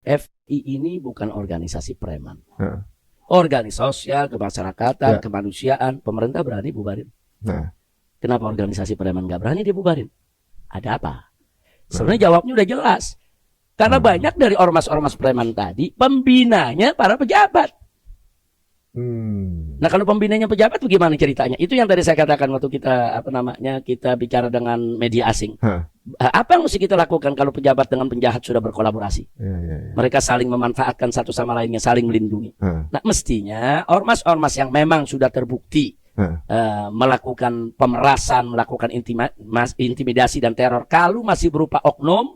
FI ini bukan organisasi preman. Organisasi sosial, kemasyarakatan, kemanusiaan, pemerintah berani bubarin. Kenapa organisasi preman nggak berani dibubarin? Ada apa? Sebenarnya jawabnya udah jelas. Karena banyak dari ormas-ormas preman tadi, pembinanya para pejabat. Nah, kalau pembinanya pejabat bagaimana ceritanya? Itu yang tadi saya katakan waktu kita kita bicara dengan media asing. Apa yang mesti kita lakukan kalau pejabat dengan penjahat sudah berkolaborasi? Mereka saling memanfaatkan satu sama lainnya, saling melindungi. Nah, mestinya ormas-ormas yang memang sudah terbukti melakukan pemerasan, melakukan intimidasi dan teror, kalau masih berupa oknum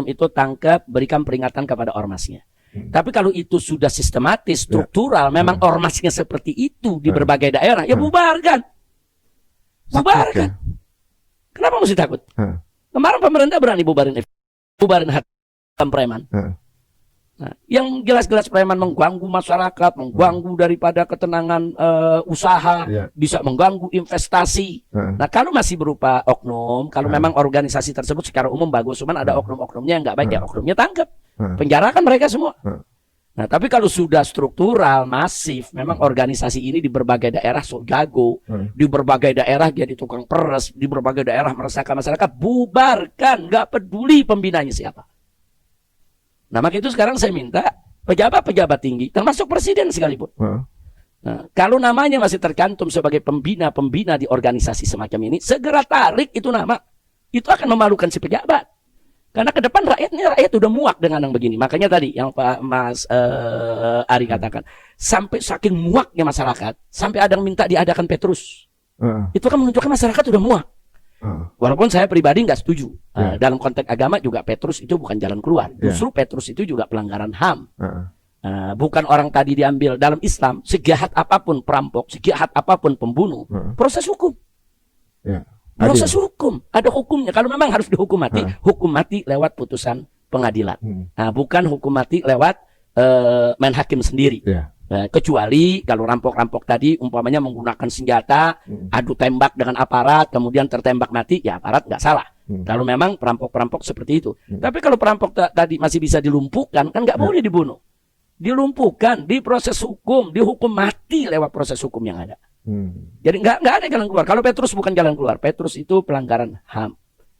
itu tangkap, berikan peringatan kepada ormasnya. Tapi kalau itu sudah sistematis, struktural, memang ormasnya seperti itu di berbagai daerah, ya bubarkan. Bubarkan. Kenapa mesti takut? Kemarin pemerintah berani bubarin hati preman. Nah, yang jelas-jelas preman mengganggu masyarakat, mengganggu daripada ketenangan usaha, bisa mengganggu investasi. Nah, kalau masih berupa oknum, kalau memang organisasi tersebut secara umum bagus, cuman ada oknum-oknumnya yang nggak baik, ya oknumnya tangkap, penjarakan mereka semua. Nah, tapi kalau sudah struktural, masif, memang organisasi ini di berbagai daerah jago, di berbagai daerah jadi tukang peres, di berbagai daerah meresahkan masyarakat, bubarkan, nggak peduli pembinanya siapa. Nah, maka itu sekarang saya minta pejabat-pejabat tinggi, termasuk presiden sekalipun. Nah, kalau namanya masih tercantum sebagai pembina-pembina di organisasi semacam ini, segera tarik itu nama. Itu akan memalukan si pejabat. Karena ke depan rakyat udah muak dengan yang begini. Makanya tadi yang Pak Mas Ari katakan, sampai saking muaknya masyarakat, sampai ada yang minta diadakan Petrus. Itu kan menunjukkan masyarakat udah muak. Walaupun saya pribadi nggak setuju. Dalam konteks agama juga Petrus itu bukan jalan keluar. Justru Petrus itu juga pelanggaran HAM. Bukan orang tadi diambil. Dalam Islam, sejahat apapun perampok, sejahat apapun pembunuh, proses hukum. Proses hukum, ada hukumnya. Kalau memang harus dihukum mati, hukum mati lewat putusan pengadilan. Bukan hukum mati lewat main hakim sendiri. Kecuali kalau rampok-rampok tadi umpamanya menggunakan senjata, adu tembak dengan aparat, kemudian tertembak mati, ya aparat nggak salah. Kalau memang perampok-perampok seperti itu. Tapi kalau perampok tadi masih bisa dilumpuhkan, kan nggak boleh dibunuh. Dilumpuhkan, diproses hukum, dihukum mati lewat proses hukum yang ada. Jadi nggak ada jalan keluar. Kalau Petrus bukan jalan keluar, Petrus itu pelanggaran HAM.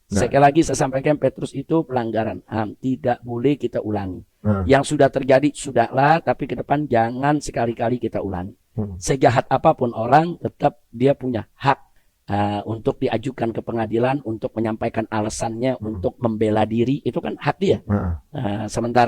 Sekali lagi saya sampaikan, Petrus itu pelanggaran HAM, tidak boleh kita ulangi. Yang sudah terjadi sudahlah, tapi ke depan jangan sekali-kali kita ulangi. Sejahat apapun orang, tetap dia punya hak untuk diajukan ke pengadilan, untuk menyampaikan alasannya, untuk membela diri, itu kan hak dia. Sementara